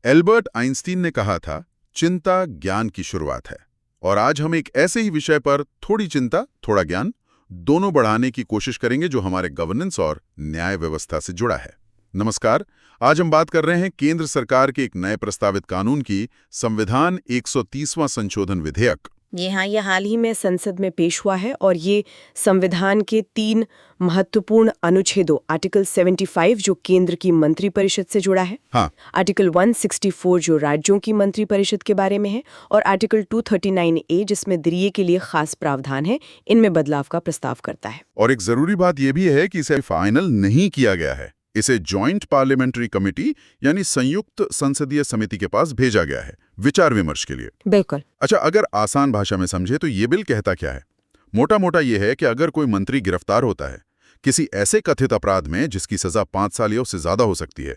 Albert Einstein ने कहा था, चिंता ज्ञान की शुरुआत है। और आज हम एक ऐसे ही विषय पर थोड़ी चिंता, थोड़ा ज्ञान दोनों बढ़ाने की कोशिश करेंगे जो हमारे गवर्नेंस और न्याय व्यवस्था से जुड़ा है। नमस्कार, आज हम बात कर रहे हैं केंद्र सरकार के एक नए प्रस्तावित कानून की, संविधान 130वां संशोधन विधेयक। ये हाँ, ये हाल ही में संसद में पेश हुआ है और ये संविधान के 3 महत्वपूर्ण अनुच्छेदों आर्टिकल 75 जो केंद्र की मंत्रिपरिषद से जुड़ा है, हाँ, आर्टिकल 164 जो राज्यों की मंत्रिपरिषद के बारे में है और आर्टिकल 239A जिसमें दिए के लिए खास प्रावधान है, इनमें बदलाव का प्रस्ताव करता है। और एक जरूरी बात यह भी है कि इसे फाइनल नहीं किया गया है। इसे जॉइंट पार्लियामेंट्री कमेटी यानी संयुक्त संसदीय समिति के पास भेजा गया है विचार विमर्श के लिए। बिल्कुल। अच्छा, अगर आसान भाषा में समझे तो ये बिल कहता क्या है? मोटा मोटा ये है कि अगर कोई मंत्री गिरफ्तार होता है किसी ऐसे कथित अपराध में जिसकी सजा 5 साल या उससे ज्यादा हो सकती है,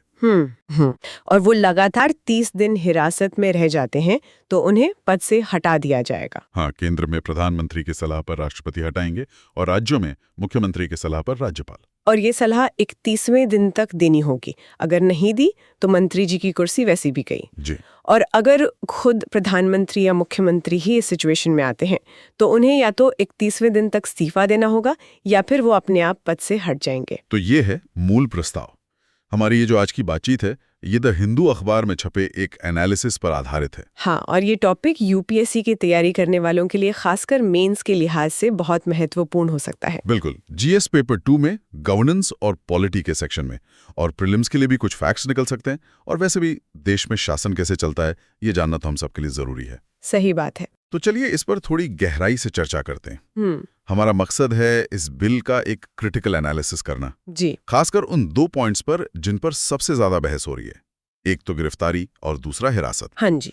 और वो लगातार 30 दिन हिरासत में रह जाते हैं तो उन्हें पद से हटा दिया जाएगा। हाँ, केंद्र में प्रधानमंत्री की सलाह पर राष्ट्रपति हटाएंगे और राज्यों में मुख्यमंत्री की सलाह पर राज्यपाल। और ये सलाह 31वें दिन तक देनी होगी। अगर नहीं दी तो मंत्री जी की कुर्सी वैसी भी गई जी। और अगर खुद प्रधानमंत्री या मुख्यमंत्री ही इस सिचुएशन में आते हैं तो उन्हें या तो 31वें दिन तक इस्तीफा देना होगा या फिर वो अपने आप पद से हट जाएंगे। तो ये है मूल प्रस्ताव। हमारी ये जो आज की बातचीत है ये द हिंदू अखबार में छपे एक एनालिसिस पर आधारित है। हाँ, और ये टॉपिक यूपीएससी की तैयारी करने वालों के लिए खासकर मेंस के लिहाज से बहुत महत्वपूर्ण हो सकता है। बिल्कुल। जीएस पेपर 2 में गवर्नेंस और पॉलिटी के सेक्शन में, और प्रीलिम्स के लिए भी कुछ फैक्ट्स निकल सकते हैं, और वैसे भी देश में शासन कैसे चलता है ये जानना तो हम सबके लिए जरूरी है। सही बात है। तो चलिए इस पर थोड़ी गहराई से चर्चा करते हैं। हमारा मकसद है इस बिल का एक क्रिटिकल एनालिसिस करना जी, खासकर उन 2 पॉइंट्स पर जिन पर सबसे ज्यादा बहस हो रही है, एक तो गिरफ्तारी और दूसरा हिरासत। हाँ जी।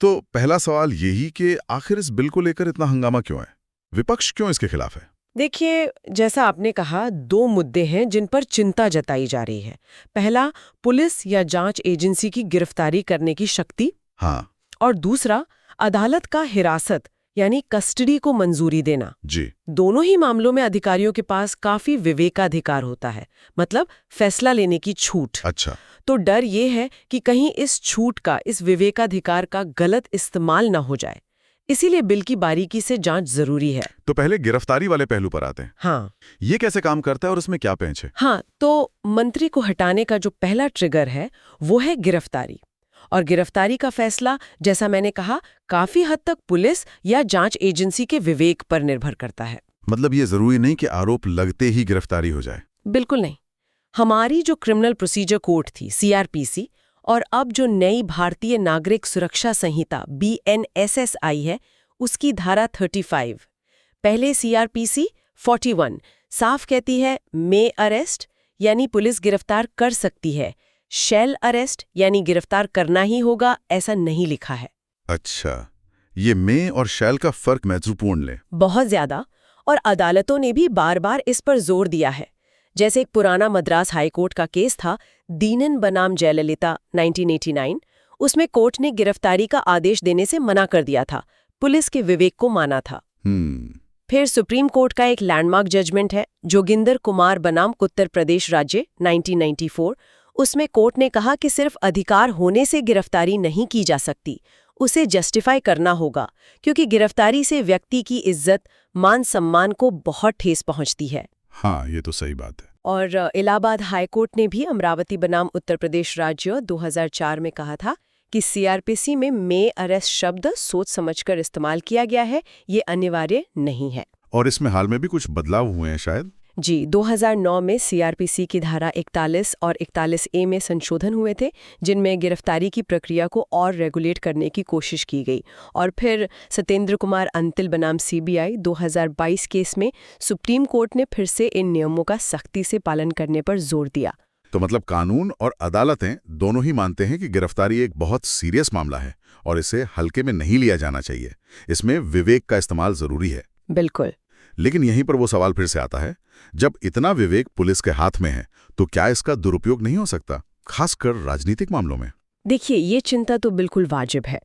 तो पहला सवाल यही कि आखिर इस बिल को लेकर इतना हंगामा क्यों है? विपक्ष क्यों इसके खिलाफ है? देखिए, जैसा आपने कहा, 2 मुद्दे हैं जिन पर चिंता जताई जा रही है। पहला, पुलिस या जांच एजेंसी की गिरफ्तारी करने की शक्ति। हाँ और दूसरा, अदालत का हिरासत यानी कस्टडी को मंजूरी देना। जी। दोनों ही मामलों में अधिकारियों के पास काफी विवेकाधिकार होता है, मतलब फैसला लेने की छूट। अच्छा। तो डर ये है कि कहीं इस छूट का, इस विवेकाधिकार का गलत इस्तेमाल ना हो जाए। इसीलिए बिल की बारीकी से जांच जरूरी है। तो पहले गिरफ्तारी वाले पहलू पर आते हैं। हाँ, ये कैसे काम करता है और उसमें क्या पेंच है? हाँ, तो मंत्री को हटाने का जो पहला ट्रिगर है वो है गिरफ्तारी। और गिरफ्तारी का फैसला, जैसा मैंने कहा, काफी हद तक पुलिस या जांच एजेंसी के विवेक पर निर्भर करता है। मतलब ये जरूरी नहीं कि आरोप लगते ही गिरफ्तारी हो जाए। बिल्कुल नहीं। हमारी जो क्रिमिनल प्रोसीजर कोड थी, सीआरपीसी, और अब जो नई भारतीय नागरिक सुरक्षा संहिता बीएनएसएस आई है, उसकी धारा 35, पहले सीआरपीसी 41 साफ कहती है मे अरेस्ट यानी पुलिस गिरफ्तार कर सकती है, शैल अरेस्ट यानी गिरफ्तार करना ही होगा, ऐसा नहीं लिखा है। अच्छा, ये मे और शैल का फर्क महत्वपूर्ण ले। बहुत ज्यादा। और अदालतों ने भी बार बार इस पर जोर दिया है। जैसे एक पुराना मद्रास हाईकोर्ट का केस था, दीनन बनाम जयललिता 1989, उसमें कोर्ट ने गिरफ्तारी का आदेश देने से मना कर दिया था, पुलिस के विवेक को माना था। फिर सुप्रीम कोर्ट का एक लैंडमार्क जजमेंट है, जोगिंदर कुमार बनाम उत्तर प्रदेश राज्य 1994, उसमें कोर्ट ने कहा कि सिर्फ अधिकार होने से गिरफ्तारी नहीं की जा सकती, उसे जस्टिफाई करना होगा, क्योंकि गिरफ्तारी से व्यक्ति की इज्जत, मान सम्मान को बहुत ठेस पहुंचती है। हाँ, ये तो सही बात है। और इलाहाबाद हाईकोर्ट ने भी अमरावती बनाम उत्तर प्रदेश राज्य 2004 में कहा था कि सीआरपीसी में मे अरेस्ट शब्द सोच समझकर इस्तेमाल किया गया है, ये अनिवार्य नहीं है। और इसमें हाल में भी कुछ बदलाव हुए हैं शायद? जी, 2009 में सीआरपीसी की धारा 41 और 41A में संशोधन हुए थे, जिनमें गिरफ्तारी की प्रक्रिया को और रेगुलेट करने की कोशिश की गई। और फिर सत्येंद्र कुमार अंतिल बनाम सीबीआई 2022 केस में सुप्रीम कोर्ट ने फिर से इन नियमों का सख्ती से पालन करने पर जोर दिया। तो मतलब कानून और अदालतें दोनों ही मानते हैं कि गिरफ्तारी एक बहुत सीरियस मामला है और इसे हल्के में नहीं लिया जाना चाहिए। इसमें विवेक का इस्तेमाल जरूरी है। बिल्कुल। लेकिन यहीं पर वो सवाल फिर से आता है, जब इतना विवेक पुलिस के हाथ में है तो क्या इसका दुरुपयोग नहीं हो सकता, खासकर राजनीतिक मामलों में? देखिए, ये चिंता तो बिल्कुल वाजिब है।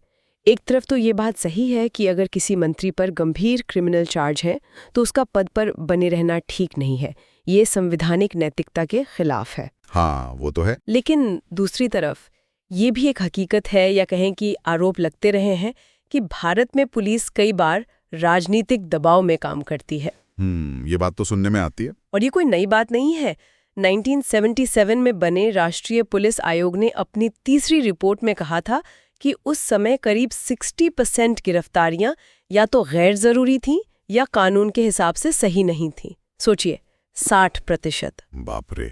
एक तरफ तो ये बात सही है कि अगर किसी मंत्री पर गंभीर क्रिमिनल चार्ज है तो उसका पद पर बने रहना ठीक नहीं है, ये संवैधानिक नैतिकता के खिलाफ है। हाँ, वो तो है। लेकिन दूसरी तरफ ये भी एक हकीकत है, या कहें कि आरोप लगते रहे हैं कि भारत में पुलिस कई बार राजनीतिक दबाव में काम करती है। ये बात तो सुनने में आती है। और ये कोई नई बात नहीं है। 1977 में बने राष्ट्रीय पुलिस आयोग ने अपनी तीसरी रिपोर्ट में कहा था कि उस समय करीब 60% गिरफ्तारियां या तो गैर जरूरी थीं या कानून के हिसाब से सही नहीं थीं। सोचिए, 60%। बाप रे,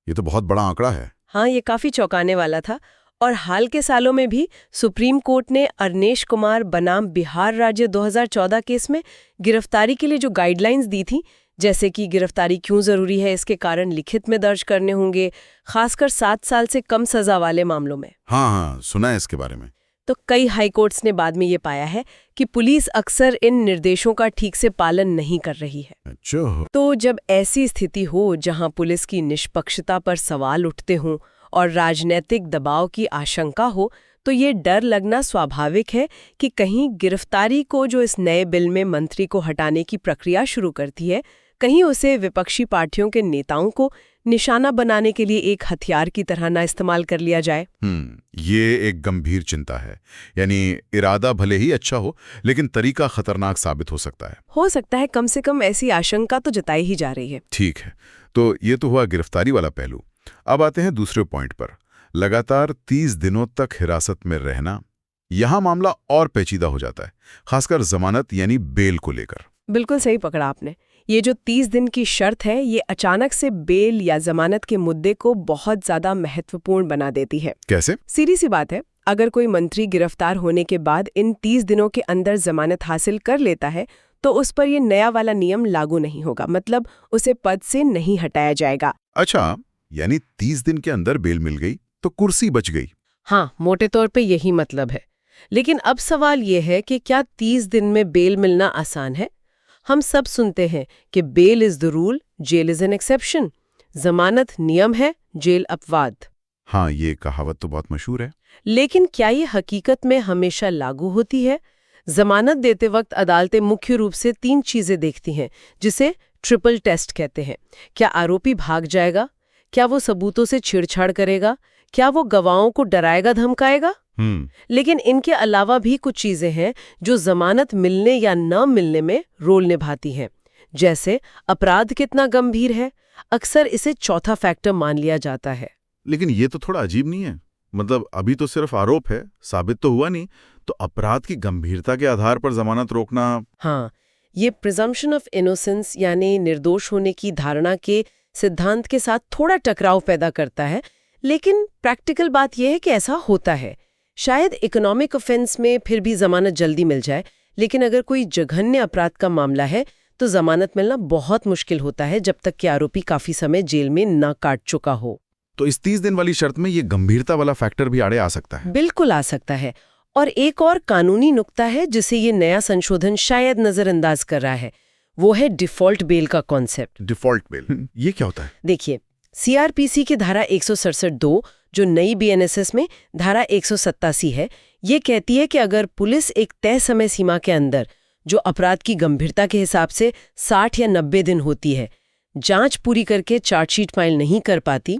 ये तो बहुत बड़ा आंकड़ा है। हाँ, ये काफी चौंकाने वाला था। और हाल के सालों में भी सुप्रीम कोर्ट ने अरनेश कुमार बनाम बिहार राज्य 2014 केस में गिरफ्तारी के लिए जो गाइडलाइंस दी थी, जैसे कि गिरफ्तारी क्यों जरूरी है, इसके कारण लिखित में दर्ज करने होंगे, खासकर 7 साल से कम सजा वाले मामलों में। हाँ, सुना है इसके बारे में। तो कई हाई कोर्ट्स ने बाद में ये पाया है कि पुलिस अक्सर इन निर्देशों का ठीक से पालन नहीं कर रही है। अच्छा। तो जब ऐसी स्थिति हो जहां पुलिस की निष्पक्षता पर सवाल उठते हों और राजनीतिक दबाव की आशंका हो, तो ये डर लगना स्वाभाविक है कि कहीं गिरफ्तारी को, जो इस नए बिल में मंत्री को हटाने की प्रक्रिया शुरू करती है, कहीं उसे विपक्षी पार्टियों के नेताओं को निशाना बनाने के लिए एक हथियार की तरह ना इस्तेमाल कर लिया जाए। ये एक गंभीर चिंता है। यानी इरादा भले ही अच्छा हो, लेकिन तरीका खतरनाक साबित हो सकता है। हो सकता है, कम से कम ऐसी आशंका तो जताई ही जा रही है। ठीक है, तो ये तो हुआ गिरफ्तारी वाला पहलू। अब आते हैं दूसरे पॉइंट पर, लगातार 30 दिनों तक हिरासत में रहना। यहां मामला और पेचीदा हो जाता है, खासकर जमानत यानी बेल को लेकर। बिल्कुल सही पकड़ा आपने। ये जो 30 दिन की शर्त है, ये अचानक से बेल या जमानत के मुद्दे को बहुत ज्यादा महत्वपूर्ण बना देती है। कैसे? सीधी सी बात है, अगर कोई मंत्री गिरफ्तार होने के बाद इन 30 दिनों के अंदर जमानत हासिल कर लेता है, तो उस पर ये नया वाला नियम लागू नहीं होगा, मतलब उसे पद से नहीं हटाया जाएगा। अच्छा, यानी 30 दिन के अंदर बेल मिल गई तो कुर्सी बच गई। हाँ, मोटे तौर पे यही मतलब है। लेकिन अब सवाल ये है कि क्या 30 दिन में बेल मिलना आसान है? हम सब सुनते हैं कि bail is the rule, jail is an exception. जमानत नियम है, जेल अपवाद। हाँ, ये कहावत तो बहुत मशहूर है। लेकिन क्या ये हकीकत में हमेशा लागू होती है? जमानत देते वक्त अदालतें मुख्य रूप से 3 चीजें देखती हैं, जिसे ट्रिपल टेस्ट कहते हैं। क्या आरोपी भाग जाएगा? क्या वो सबूतों से छेड़छाड़ करेगा? क्या वो गवाहों को डराएगा धमकाएगा? लेकिन इनके अलावा भी कुछ चीजें हैं जो जमानत मिलने या न मिलने में रोल निभाती हैं। जैसे अपराध कितना गंभीर है, अक्सर इसे चौथा फैक्टर मान लिया जाता है। लेकिन ये तो थोड़ा अजीब नहीं है? मतलब अभी तो सिर्फ आरोप है, साबित तो हुआ नहीं, तो अपराध की गंभीरता के आधार पर जमानत रोकना। हाँ, ये प्रिजम्पशन ऑफ इनोसेंस यानी निर्दोष होने की धारणा के सिद्धांत के साथ थोड़ा टकराव पैदा करता है। लेकिन प्रैक्टिकल बात यह है कि ऐसा होता है। शायद इकोनॉमिक ऑफेंस में फिर भी जमानत जल्दी मिल जाए, लेकिन अगर कोई जघन्य अपराध का मामला है तो जमानत मिलना बहुत मुश्किल होता है, जब तक कि आरोपी काफी समय जेल में न काट चुका हो। तो इस 30 दिन वाली शर्त में ये गंभीरता वाला फैक्टर भी आड़े आ सकता है। बिल्कुल आ सकता है। और एक और कानूनी नुक्ता है जिसे ये नया संशोधन शायद नजरअंदाज कर रहा है, वो है डिफॉल्ट बेल का कॉन्सेप्ट। डिफॉल्ट बेल, ये क्या होता है? देखिए, सीआरपीसी की धारा 167(2), जो नई बीएनएसएस में धारा 187 है, ये कहती है कि अगर पुलिस एक तय समय सीमा के अंदर, जो अपराध की गंभीरता के हिसाब से 60 या 90 दिन होती है, जांच पूरी करके चार्जशीट फाइल नहीं कर पाती,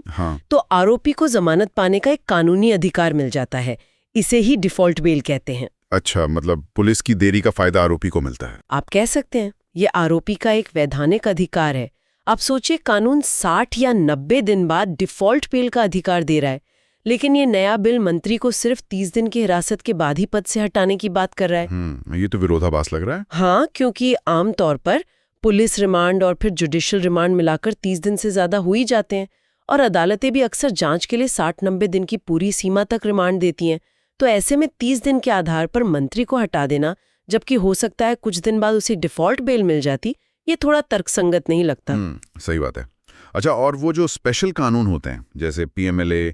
तो आरोपी को जमानत पाने का एक कानूनी अधिकार मिल जाता है। इसे ही डिफॉल्ट बेल कहते हैं। अच्छा, मतलब पुलिस की देरी का फायदा आरोपी को मिलता है। आप कह सकते हैं ये आरोपी का एक वैधानिक अधिकार है। आप सोचिए, कानून 60 या 90 दिन बाद डिफॉल्ट बेल का अधिकार दे रहा है, लेकिन ये नया बिल मंत्री को सिर्फ 30 दिन की हिरासत के बाद ही पद से हटाने की बात कर रहा है। ये तो विरोधाभास लग रहा है। हाँ, क्योंकि आमतौर पर पुलिस रिमांड और फिर जुडिशियल रिमांड मिलाकर 30 दिन से ज्यादा हो ही जाते हैं, और अदालतें भी अक्सर जांच के लिए 60-90 दिन की पूरी सीमा तक रिमांड देती हैं। तो ऐसे में 30 दिन के आधार पर मंत्री को हटा देना, जबकि हो सकता है कुछ दिन बाद उसे डिफॉल्ट बेल मिल जाती, ये थोड़ा तर्कसंगत नहीं लगता। सही बात है। अच्छा, और वो जो स्पेशल कानून होते हैं जैसे पीएमएलए,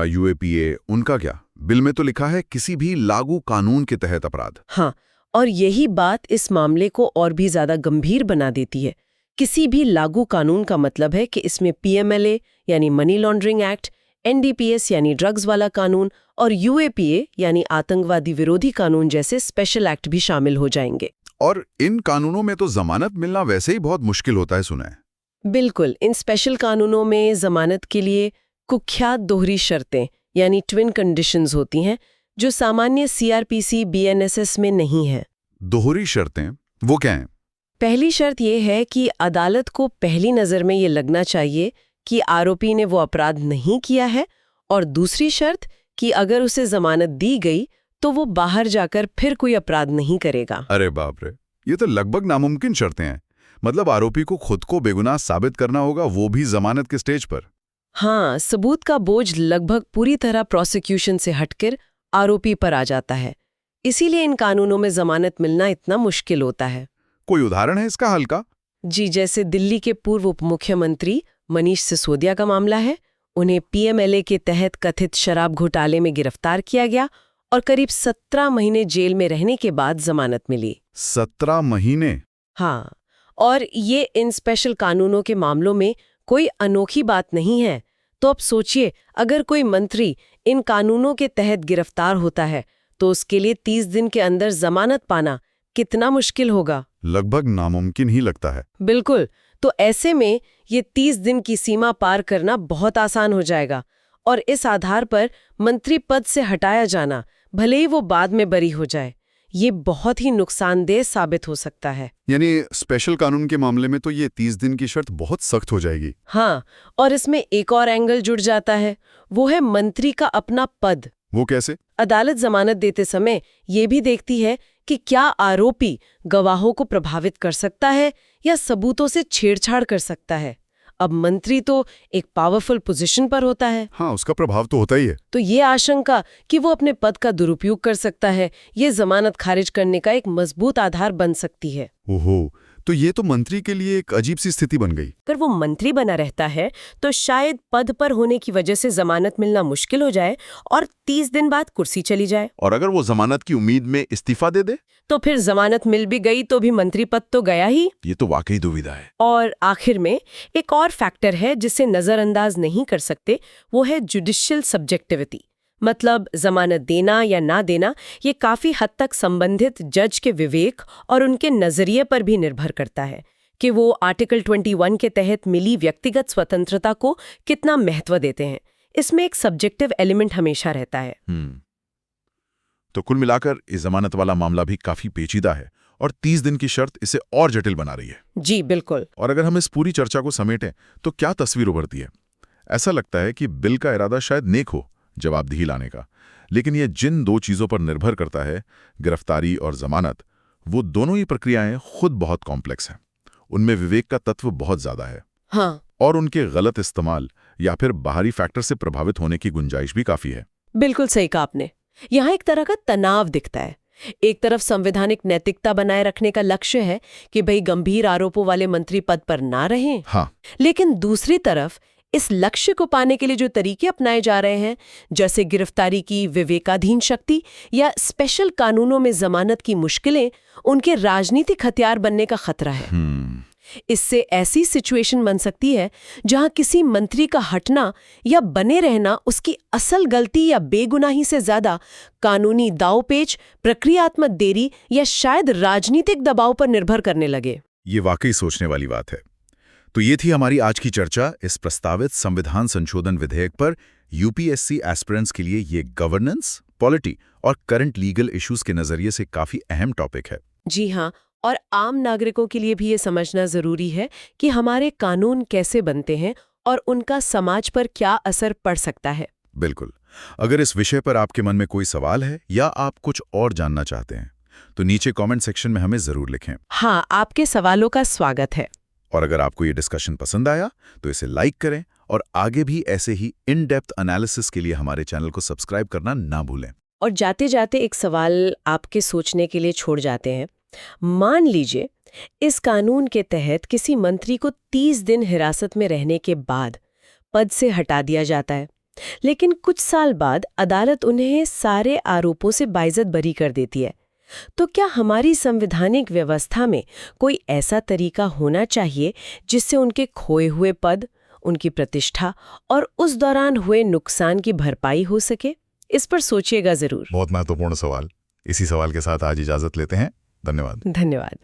यूएपीए, उनका क्या? बिल में तो लिखा है किसी भी लागू कानून के तहत अपराध। हाँ, और यही बात इस मामले को और भी ज्यादा गंभीर बना देती है। किसी भी लागू कानून का मतलब है कि इसमें पीएमएलए यानी मनी लॉन्ड्रिंग एक्ट, एनडीपीएस यानी ड्रग्स वाला कानून और यूएपीए यानी आतंकवादी विरोधी कानून जैसे स्पेशल एक्ट भी शामिल हो जाएंगे। और इन कानूनों में तो जमानत मिलना वैसे ही बहुत मुश्किल होता है, सुना है। बिल्कुल, इन स्पेशल कानूनों में जमानत के लिए कुख्यात दोहरी शर्तें यानी ट्विन कंडीशंस होती हैं जो सामान्य सीआरपीसी बीएनएसएस में नहीं है। दोहरी शर्तें वो क्या हैं? पहली शर्त ये है कि अदालत को पहली नज़र में ये लगना चाहिए कि आरोपी ने वो अपराध नहीं किया है, और दूसरी शर्त कि अगर उसे जमानत दी गई तो वो बाहर जाकर फिर कोई अपराध नहीं करेगा। अरे बाप रे, ये तो लगभग नामुमकिन शर्तें हैं। मतलब आरोपी को खुद को बेगुनाह साबित करना होगा, वो भी जमानत के स्टेज पर। हाँ, सबूत का बोझ लगभग पूरी तरह प्रोसिक्यूशन से हटकर आरोपी पर आ जाता है। इसीलिए इन कानूनों में जमानत मिलना इतना मुश्किल होता है। कोई उदाहरण है इसका हल का? जी, जैसे दिल्ली के पूर्व उप मुख्यमंत्री मनीष सिसोदिया का मामला है। उन्हें पीएमएलए के तहत कथित शराब घोटाले में गिरफ्तार किया गया और करीब 17 महीने जेल में रहने के बाद जमानत मिली। 17 महीने? हाँ, और ये इन स्पेशल कानूनों के मामलों में कोई अनोखी बात नहीं है। तो अब सोचिए, अगर कोई मंत्री इन कानूनों के तहत गिरफ्तार होता है तो उसके लिए 30 दिन के अंदर जमानत पाना कितना मुश्किल होगा। लगभग नामुमकिन ही लगता है। बिल्कुल। तो ऐसे में ये 30 दिन की सीमा पार करना बहुत आसान हो जाएगा, और इस आधार पर मंत्री पद से हटाया जाना, भले ही वो बाद में बरी हो जाए, ये बहुत ही नुकसानदेह साबित हो सकता है। यानी स्पेशल कानून के मामले में तो ये 30 दिन की शर्त बहुत सख्त हो जाएगी। हाँ, और इसमें एक और एंगल जुड़ जाता है, वो है मंत्री का अपना पद। वो कैसे? अदालत जमानत देते समय ये भी देखती है कि क्या आरोपी गवाहों को प्रभावित कर सकता है या सबूतों से छेड़छाड़ कर सकता है। अब मंत्री तो एक पावरफुल पोजीशन पर होता है। हाँ, उसका प्रभाव तो होता ही है। तो ये आशंका कि वो अपने पद का दुरुपयोग कर सकता है, ये जमानत खारिज करने का एक मजबूत आधार बन सकती है। ओहो, तो ये तो मंत्री के लिए एक अजीब सी स्थिति बन गई। अगर वो मंत्री बना रहता है तो शायद पद पर होने की वजह से जमानत मिलना मुश्किल हो जाए और 30 दिन बाद कुर्सी चली जाए। और अगर वो जमानत की उम्मीद में इस्तीफा दे दे तो फिर जमानत मिल भी गई तो भी मंत्री पद तो गया ही। ये तो वाकई दुविधा है। और आखिर में एक और फैक्टर है जिसे नजरअंदाज नहीं कर सकते, वो है जुडिशियल सब्जेक्टिविटी। मतलब जमानत देना या ना देना ये काफी हद तक संबंधित जज के विवेक और उनके नजरिए पर भी निर्भर करता है कि वो आर्टिकल 21 के तहत मिली व्यक्तिगत स्वतंत्रता को कितना महत्व देते हैं। इसमें एक सब्जेक्टिव एलिमेंट हमेशा रहता है। तो कुल मिलाकर इस जमानत वाला मामला भी काफी पेचीदा है और 30 दिन की शर्त इसे और जटिल बना रही है। जी बिल्कुल। और अगर हम इस पूरी चर्चा को समेटें तो क्या तस्वीर उभरती है? ऐसा लगता है कि बिल का इरादा शायद नेक हो, जवाबदेही लाने का, लेकिन ये जिन दो चीजों पर निर्भर करता है, गिरफ्तारी और जमानत, वो दोनों ही प्रक्रियाएं खुद बहुत कॉम्प्लेक्स हैं। उनमें विवेक का तत्व बहुत ज्यादा है। हाँ, और उनके गलत इस्तेमाल या फिर बाहरी फैक्टर से प्रभावित होने की गुंजाइश भी काफी है। बिल्कुल सही कहा आपने। यहाँ एक तरह का तनाव दिखता है। एक तरफ संवैधानिक नैतिकता बनाए रखने का लक्ष्य है कि भाई गंभीर आरोपों वाले मंत्री पद पर ना रहें। हाँ, लेकिन दूसरी तरफ इस लक्ष्य को पाने के लिए जो तरीके अपनाए जा रहे हैं, जैसे गिरफ्तारी की विवेकाधीन शक्ति या स्पेशल कानूनों में जमानत की मुश्किलें, उनके राजनीतिक हथियार बनने का खतरा है। इससे ऐसी सिचुएशन बन सकती है जहां किसी मंत्री का हटना या बने रहना उसकी असल गलती या बेगुनाही से ज्यादा कानूनी दांवपेच, प्रक्रियात्मक देरी या शायद राजनीतिक दबाव पर निर्भर करने लगे। ये वाकई सोचने वाली बात है। तो ये थी हमारी आज की चर्चा इस प्रस्तावित संविधान संशोधन विधेयक पर। यूपीएससी एस्पिरेंट्स के लिए ये गवर्नेंस, पॉलिटी और करंट लीगल इश्यूज के नजरिए से काफी अहम टॉपिक है। जी हाँ, और आम नागरिकों के लिए भी ये समझना जरूरी है कि हमारे कानून कैसे बनते हैं और उनका समाज पर क्या असर पड़ सकता है। बिल्कुल। अगर इस विषय पर आपके मन में कोई सवाल है या आप कुछ और जानना चाहते हैं तो नीचे कमेंट सेक्शन में हमें जरूर लिखें। हाँ, आपके सवालों का स्वागत है। और अगर आपको ये डिस्कशन पसंद आया तो इसे लाइक करें और आगे भी ऐसे ही इन डेप्थ एनालिसिस के लिए हमारे चैनल को सब्सक्राइब करना ना भूलें। और जाते जाते एक सवाल आपके सोचने के लिए छोड़ जाते हैं। मान लीजिए इस कानून के तहत किसी मंत्री को 30 दिन हिरासत में रहने के बाद पद से हटा दिया जाता है, लेकिन कुछ साल बाद अदालत उन्हें सारे आरोपों से बाइज्जत बरी कर देती है। तो क्या हमारी संवैधानिक व्यवस्था में कोई ऐसा तरीका होना चाहिए जिससे उनके खोए हुए पद, उनकी प्रतिष्ठा और उस दौरान हुए नुकसान की भरपाई हो सके? इस पर सोचिएगा जरूर। बहुत महत्वपूर्ण सवाल। इसी सवाल के साथ आज इजाजत लेते हैं। धन्यवाद। धन्यवाद।